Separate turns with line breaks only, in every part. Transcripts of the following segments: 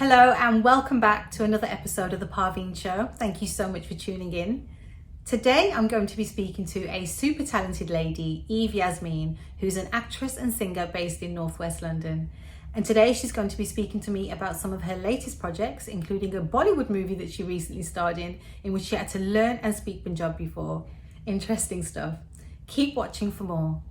Hello and welcome back to another episode of The Parveen Show. Thank you so much for tuning in. Today I'm going to be speaking to a super talented lady, Eve-Yasmine, who's an actress and singer based in Northwest London. And today she's going to be speaking to me about some of her latest projects, including a Bollywood movie that she recently starred in which she had to learn and speak Punjabi for. Interesting stuff. Keep watching for more.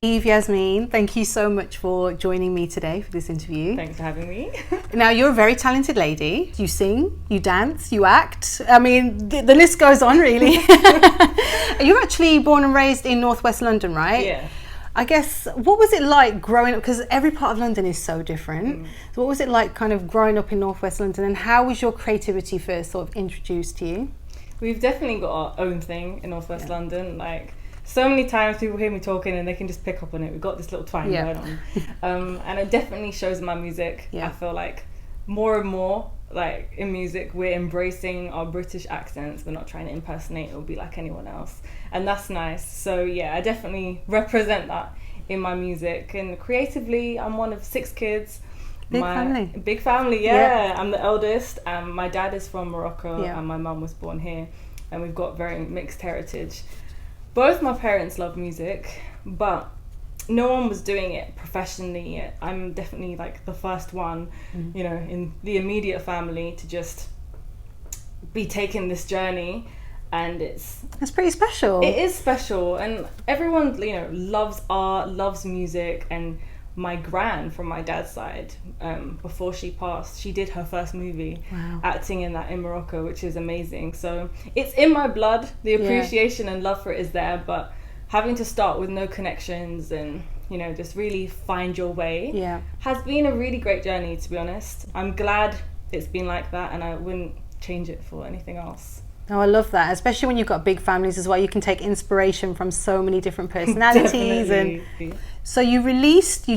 Eve-Yasmine, thank you so much for joining me today for this interview.
Thanks for having me.
Now, you're a very talented lady. You sing, you dance, you act. I mean, the list goes on, really. You're actually born and raised in Northwest London, right?
Yeah.
I guess, what was it like growing up? Because every part of London is so different. So what was it like kind of growing up in Northwest London, and how was your creativity first sort of introduced to you?
We've definitely got our own thing in Northwest London. Like, so many times people hear me talking and they can just pick up on it. We've got this little twang going on. And it definitely shows in my music. I feel like more and more, like in music, we're embracing our British accents. We're not trying to impersonate or be like anyone else. And that's nice. So yeah, I definitely represent that in my music. And creatively, I'm one of 6 kids. Big family, yeah. I'm the eldest. My dad is from Morocco and my mum was born here. And we've got very mixed heritage. Both my parents love music, but no one was doing it professionally yet. I'm definitely like the first one, you know, in the immediate family to just be taking this journey, and it's
pretty special.
It is special, and everyone, you know, loves art, loves music. And my gran from my dad's side, before she passed, she did her first movie acting in that in Morocco, which is amazing. So it's in my blood. The appreciation and love for it is there, but having to start with no connections and, you know, just really find your way has been a really great journey, to be honest. I'm glad it's been like that, and I wouldn't change it for anything else.
Oh, I love that, especially when you've got big families as well. You can take inspiration from so many different personalities. And so you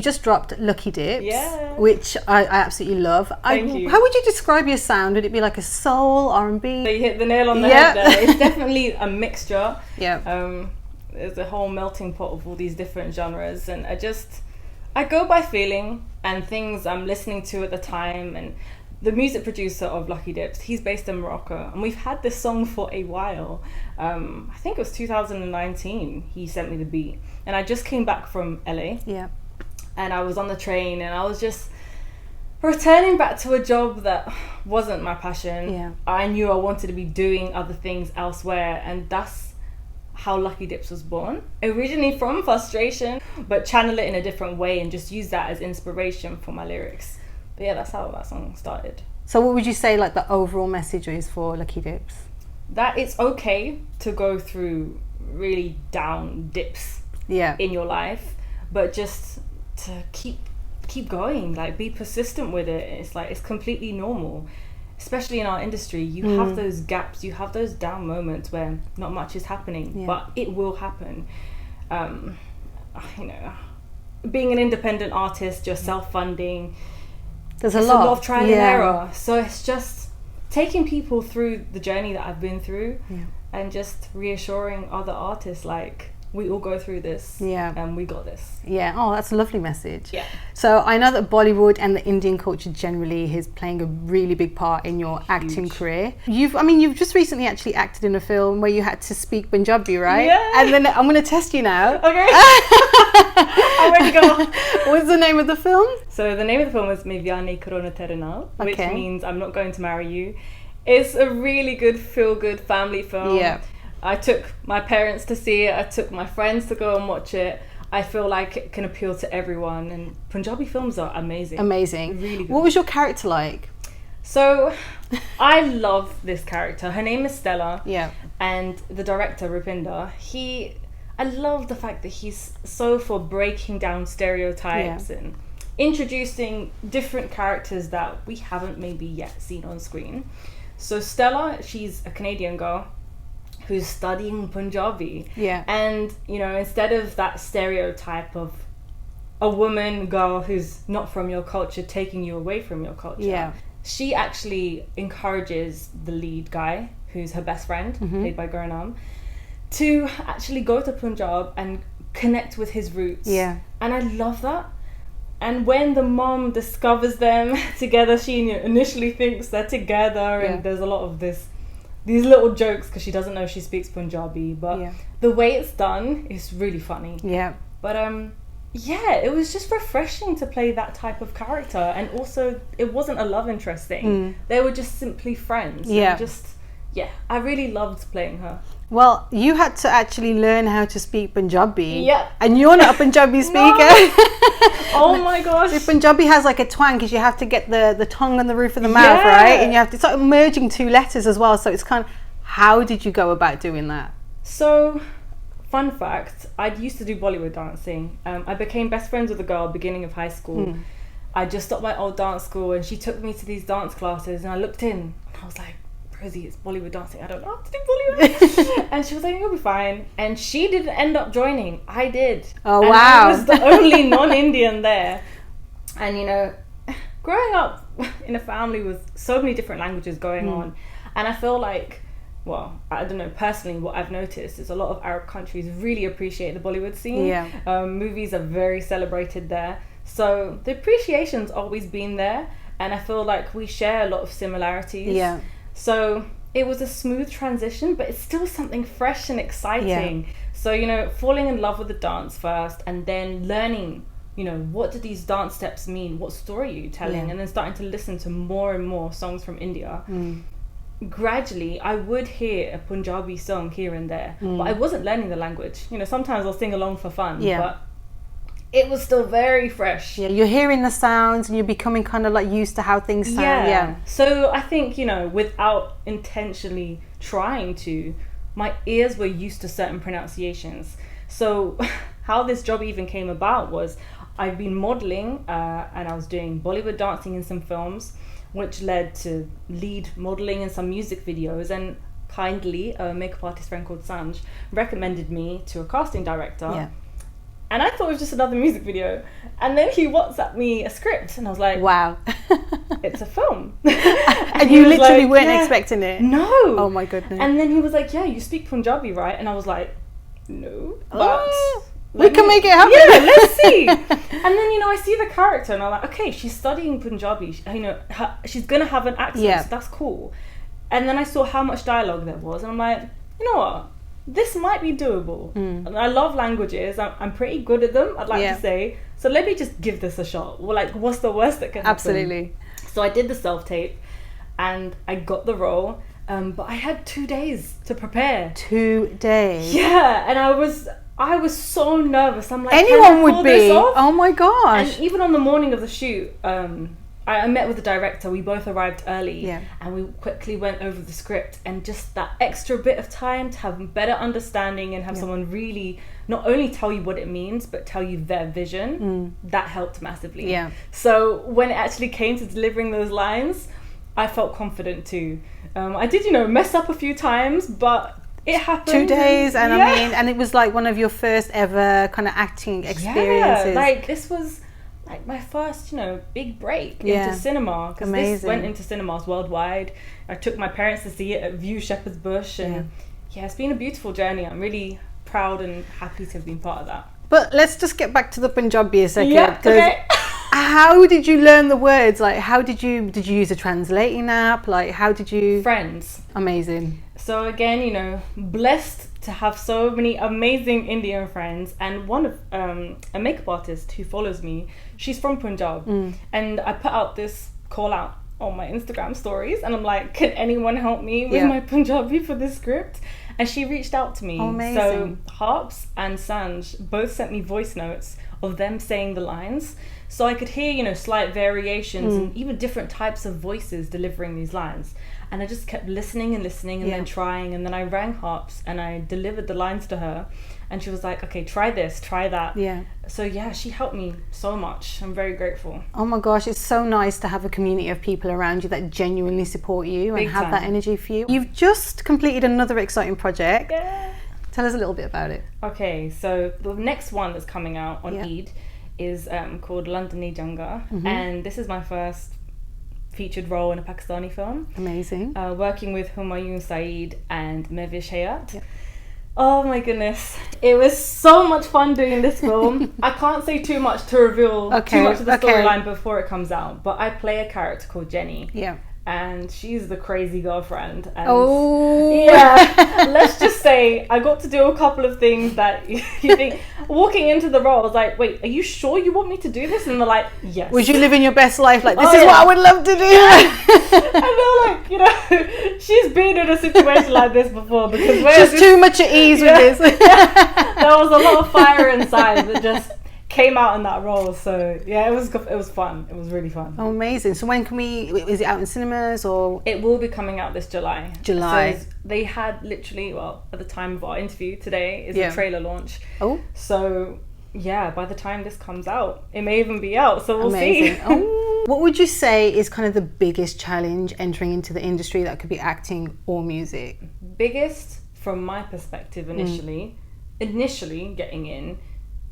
just dropped Lucky Dips, which I absolutely love.
Thank you.
How would you describe your sound? Would it be like a soul, R&B?
So you hit the nail on the head there. It's definitely a mixture. There's a whole melting pot of all these different genres, and I go by feeling and things I'm listening to at the time. And the music producer of Lucky Dips, he's based in Morocco, and we've had this song for a while. I think it was 2019 he sent me the beat, and I just came back from LA, and I was on the train, and I was just returning back to a job that wasn't my passion. I knew I wanted to be doing other things elsewhere, and that's how Lucky Dips was born. Originally from frustration, but channel it in a different way and just use that as inspiration for my lyrics. But yeah, that's how that song started.
So what would you say like the overall message is for Lucky Dips?
That it's okay to go through really down dips in your life, but just to keep going, like be persistent with it. It's like, it's completely normal. Especially in our industry, you have those gaps, you have those down moments where not much is happening, but it will happen. You know, being an independent artist, you're self-funding,
there's a lot
of trial and error. So it's just taking people through the journey that I've been through and just reassuring other artists, like, we all go through this and we got this. Oh, that's a lovely message. So I know that Bollywood and the Indian culture generally is playing a really big part in your acting career. You've just recently actually acted in a film where you had to speak Punjabi, right? And then I'm going to test you now. Okay. I'm ready to go.
What's the name of the film?
So the name of the film is Eve-Yasmine which means I'm not going to marry you. It's a really good feel-good family film. I took my parents to see it. I took my friends to go and watch it. I feel like it can appeal to everyone, and Punjabi films are amazing. Really good.
What was your character like?
So I love this character. Her name is Stella. And the director, Rupinder, I love the fact that he's so for breaking down stereotypes and introducing different characters that we haven't maybe yet seen on screen. So Stella, she's a Canadian girl who's studying Punjabi. And, you know, instead of that stereotype of a woman, girl who's not from your culture taking you away from your culture, she actually encourages the lead guy, who's her best friend, played by Gurnam, to actually go to Punjab and connect with his roots.
Yeah.
And I love that. And when the mom discovers them together, she initially thinks they're together, and there's a lot of these little jokes because she doesn't know she speaks Punjabi, but the way it's done is really funny.
Yeah.
But it was just refreshing to play that type of character, and also it wasn't a love interest thing. They were just simply friends.
Yeah.
And I really loved playing her.
Well, you had to actually learn how to speak Punjabi.
Yeah.
And you're not a Punjabi speaker.
Oh my gosh.
So Punjabi has like a twang because you have to get the tongue on the roof of the mouth, right? And you have to start merging two letters as well. So it's kind of, how did you go about doing that?
So, fun fact, I used to do Bollywood dancing. I became best friends with a girl beginning of high school. I just stopped my old dance school and she took me to these dance classes, and I looked in and I was like, Rosie, it's Bollywood dancing. I don't know how to do Bollywood. And she was like, you'll be fine. And she didn't end up joining. I did.
Oh,
and
wow.
I was the only non-Indian there. And, you know, growing up in a family with so many different languages going on, and I feel like, well, I don't know, personally what I've noticed is a lot of Arab countries really appreciate the Bollywood scene. Yeah. Movies are very celebrated there. So the appreciation's always been there, and I feel like we share a lot of similarities.
Yeah.
So it was a smooth transition, but it's still something fresh and exciting. Yeah. So, you know, falling in love with the dance first, and then learning, you know, what do these dance steps mean? What story are you telling? And then starting to listen to more and more songs from India. Gradually, I would hear a Punjabi song here and there, but I wasn't learning the language. You know, sometimes I'll sing along for fun, but it was still very fresh.
Yeah, you're hearing the sounds and you're becoming kind of like used to how things sound. Yeah.
So I think, you know, without intentionally trying to, my ears were used to certain pronunciations. So how this job even came about was I've been modeling and I was doing Bollywood dancing in some films, which led to lead modeling in some music videos. And kindly, a makeup artist friend called Sanj recommended me to a casting director. Yeah. And I thought it was just another music video. And then he WhatsApped me a script. And I was like, wow, it's a film.
And you literally weren't expecting it?
No.
Oh my goodness.
And then he was like, yeah, you speak Punjabi, right? And I was like, no. But
we can make it happen.
Yeah, let's see. And then, you know, I see the character and I'm like, okay, she's studying Punjabi. You know, she's going to have an accent. So that's cool. And then I saw how much dialogue there was. And I'm like, you know what? This might be doable. And I love languages. I'm pretty good at them, I'd like to say. So let me just give this a shot. Well, like, what's the worst that can happen?
Absolutely.
So I did the self-tape and I got the role. But I had 2 days to prepare.
2 days?
Yeah. And I was so nervous. I'm like,
anyone would be. Oh my gosh.
And even on the morning of the shoot, I met with the director. We both arrived early, and we quickly went over the script, and just that extra bit of time to have a better understanding and have someone really not only tell you what it means, but tell you their vision, that helped massively. Yeah. So when it actually came to delivering those lines, I felt confident too. I did, you know, mess up a few times, but it happened.
2 days, and I mean, and it was like one of your first ever kind of acting experiences.
Yeah, like this was like my first, you know, big break into cinema, because this went into cinemas worldwide. I took my parents to see it at View Shepherd's Bush, and it's been a beautiful journey. I'm really proud and happy to have been part of that.
But let's just get back to the Punjabi a second.
Yeah, okay.
How did you learn the words? Like, how did you use a translating app? Like, how did you?
Friends.
Amazing.
So again, you know, blessed to have so many amazing Indian friends, and one of a makeup artist who follows me, she's from Punjab, and I put out this call out on my Instagram stories, and I'm like, can anyone help me with my Punjabi for this script? And she reached out to me.
Oh, amazing.
So Harps and Sanj both sent me voice notes of them saying the lines, so I could hear, you know, slight variations and even different types of voices delivering these lines. And I just kept listening and then trying, and then I rang Harps and I delivered the lines to her, and she was like, okay, try this, try that. Yeah. So yeah, she helped me so much. I'm very grateful.
Oh my gosh, it's so nice to have a community of people around you that genuinely support you and have that energy for you. You've just completed another exciting project. Yeah. Tell us a little bit about it.
Okay, so the next one that's coming out on Eid is called London Nahi Jaunga, and this is my first featured role in a Pakistani film.
Amazing.
Working with Humayun Saeed and Mehwish Hayat. Oh my goodness. It was so much fun doing this film. I can't say too much to reveal too much of the storyline before it comes out, but I play a character called Jenny.
Yeah.
And she's the crazy girlfriend. And
yeah,
let's just say I got to do a couple of things that you think, walking into the role, I was like, wait, are you sure you want me to do this? And they're like, yes.
Was you living your best life? Like, this is what I would love to do.
And they're like, you know, she's been in a situation like this before, because
she's too much at ease with this.
There was a lot of fire inside that just came out in that role. So yeah, it was fun. It was really fun.
Oh, amazing. So when can is it out in cinemas, or?
It will be coming out this July.
So
they had literally, well, at the time of our interview today is a trailer launch.
Oh.
So yeah, by the time this comes out, it may even be out, so we'll
amazing.
see.
Oh. What would you say is kind of the biggest challenge entering into the industry? That could be acting or music.
Biggest, from my perspective, initially getting in,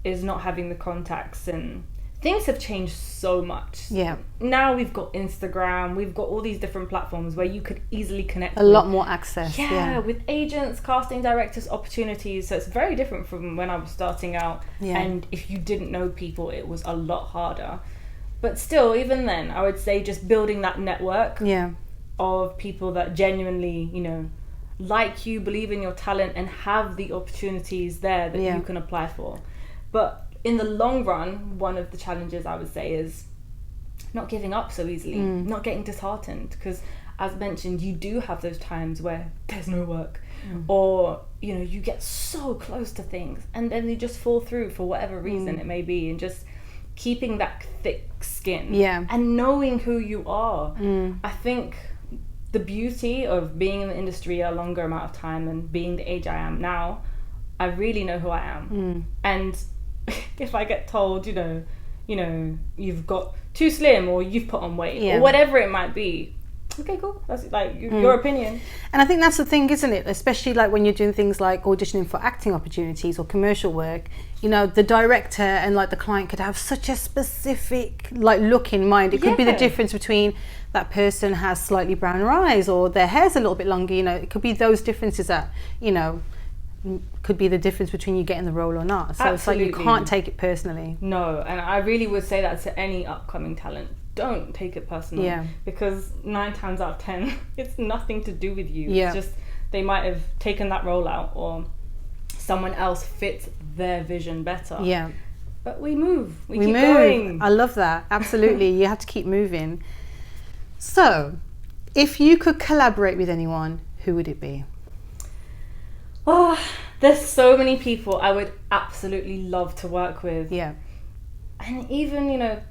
is not having the contacts, and things have changed so much.
Yeah.
Now we've got Instagram, we've got all these different platforms where you could easily connect.
A lot more access.
Yeah, with agents, casting directors, opportunities. So it's very different from when I was starting out.
Yeah.
And if you didn't know people, it was a lot harder. But still, even then, I would say just building that network of people that genuinely, you know, like you, believe in your talent, and have the opportunities there that you can apply for. But in the long run, one of the challenges I would say is not giving up so easily, not getting disheartened, because as mentioned, you do have those times where there's no work, or, you know, you get so close to things and then they just fall through for whatever reason it may be, and just keeping that thick skin and knowing who you are. I think the beauty of being in the industry a longer amount of time and being the age I am now, I really know who I am. And if I get told, you know, you've got too slim, or you've put on weight, or whatever it might be, okay, cool, that's like your opinion.
And I think that's the thing, isn't it? Especially like when you're doing things like auditioning for acting opportunities or commercial work, you know, the director and like the client could have such a specific like look in mind. It could be the difference between that person has slightly browner eyes, or their hair's a little bit longer, you know. It could be those differences that, you know, could be the difference between you getting the role or not. So Absolutely. It's like you can't take it personally.
No, and I really would say that to any upcoming talent. Don't take it personally. Because 9 times out of 10, it's nothing to do with you. It's just they might have taken that role out, or someone else fits their vision better. But we move. We keep going.
I love that. Absolutely. You have to keep moving. So, if you could collaborate with anyone, who would it be?
Oh, there's so many people I would absolutely love to work with. And even, you know,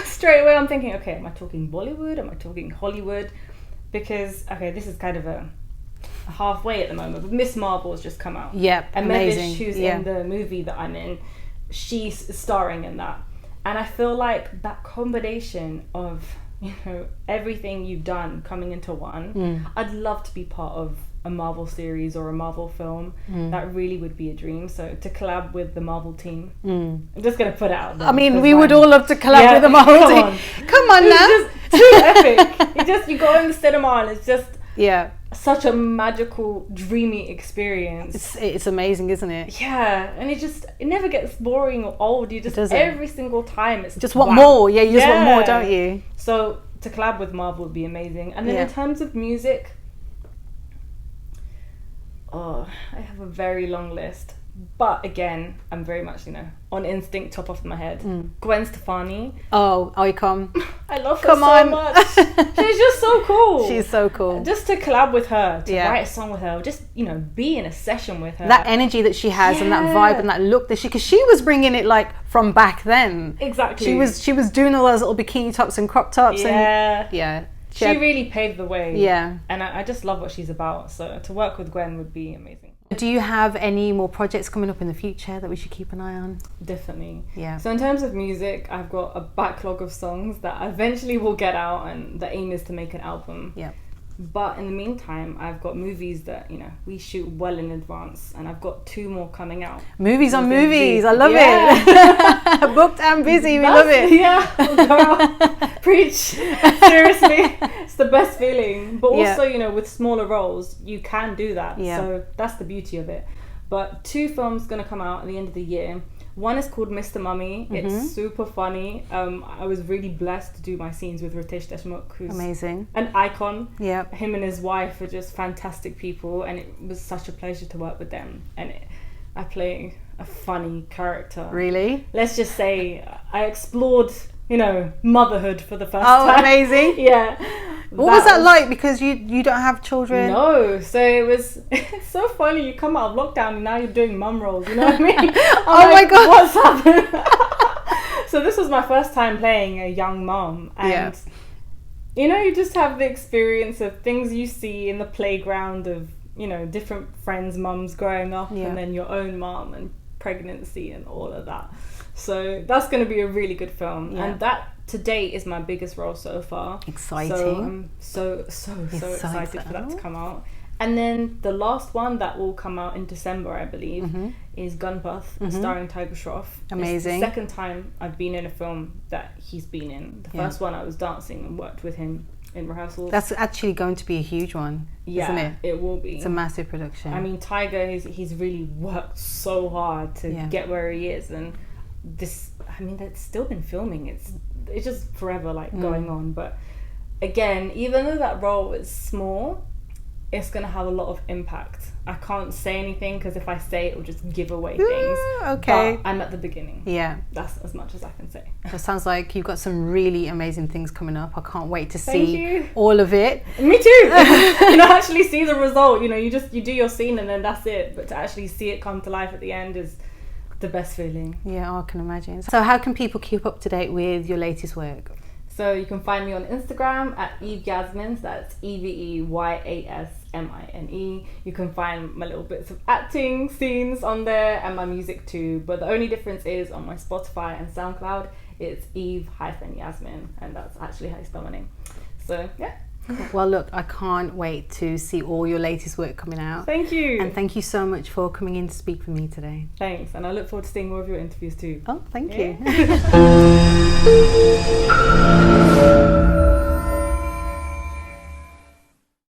straight away I'm thinking, okay, am I talking Bollywood? Am I talking Hollywood? Because, okay, this is kind of a halfway at the moment, but Miss Marvel has just come out. And
amazing.
Mevish, who's in the movie that I'm in, she's starring in that. And I feel like that combination of, you know, everything you've done coming into one, I'd love to be part of a Marvel series or a Marvel film. That really would be a dream. So to collab with the Marvel team, I'm just gonna put it out there.
I mean, we would all love to collab with the Marvel team. Come on now.
It's just too epic. You go in the cinema and it's just such a magical, dreamy experience.
It's amazing, isn't it?
And it never gets boring or old. You just every single time it's
just want more. You just want more, don't you?
So to collab with Marvel would be amazing. And then in terms of music, I have a very long list, but again, I'm very much, you know, on instinct, top of my head. Gwen Stefani.
Oh, icon.
I love her so much. She's just so cool.
She's so cool.
Just to collab with her, to write a song with her, just, you know, be in a session with her.
That energy that she has and that vibe and that look that because she was bringing it like from back then.
Exactly.
She was doing all those little bikini tops and crop tops.
She really paved the way.
And
I just love what she's about. So to work with Gwen would be amazing.
Do you have any more projects coming up in the future that we should keep an eye on?
Definitely. So in terms of music, I've got a backlog of songs that eventually will get out, and the aim is to make an album. But in the meantime, I've got movies that, you know, we shoot well in advance, and I've got 2 more coming out.
Movies on movies, I love it. Booked and busy, we love it.
Girl, preach. Seriously, it's the best feeling. But also, you know, with smaller roles, you can do that. So that's the beauty of it. But 2 films gonna come out at the end of the year. One is called Mr. Mummy. It's super funny. I was really blessed to do my scenes with Ritesh Deshmukh, who's
amazing,
an icon.
Yeah,
him and his wife are just fantastic people, and it was such a pleasure to work with them. And I play a funny character.
Really?
Let's just say I explored, motherhood for the first
time.
time.
Amazing.
Yeah.
What was that like? Because you don't have children.
No, so it's so funny. You come out of lockdown and now you're doing mum roles. You know what I mean?
Oh my god,
what's happened? So this was my first time playing a young mum, and you just have the experience of things you see in the playground of different friends' mums growing up, and then your own mum and pregnancy and all of that. So that's going to be a really good film, and that to date is my biggest role so far.
Exciting.
So I'm so excited for that to come out. And then the last one that will come out in December, I believe, is Gunpath, starring Tiger Shroff.
Amazing.
It's the second time I've been in a film that he's been in. The first one I was dancing and worked with him in rehearsals.
That's actually going to be a huge one, isn't it?
It will be.
It's a massive production.
I mean, Tiger, he's really worked so hard to get where he is, and that's still been filming. It's just forever going on. But again, even though that role is small, it's gonna have a lot of impact. I can't say anything because if I say it will just give away things.
Okay.
But I'm at the beginning.
Yeah.
That's as much as I can say.
That sounds like you've got some really amazing things coming up. I can't wait to see all of it.
Me too. Actually see the result. You do your scene and then that's it. But to actually see it come to life at the end is the best feeling.
Yeah, I can imagine. So how can people keep up to date with your latest work?
So you can find me on Instagram at Eve-Yasmine. So that's EVEYASMINE. You can find my little bits of acting scenes on there and my music too. But the only difference is on my Spotify and SoundCloud, it's Eve-Yasmine, and that's actually how you spell my name. So yeah.
Well, look, I can't wait to see all your latest work coming out.
Thank you.
And thank you so much for coming in to speak with me today.
Thanks. And I look forward to seeing more of your interviews too.
Oh, thank you.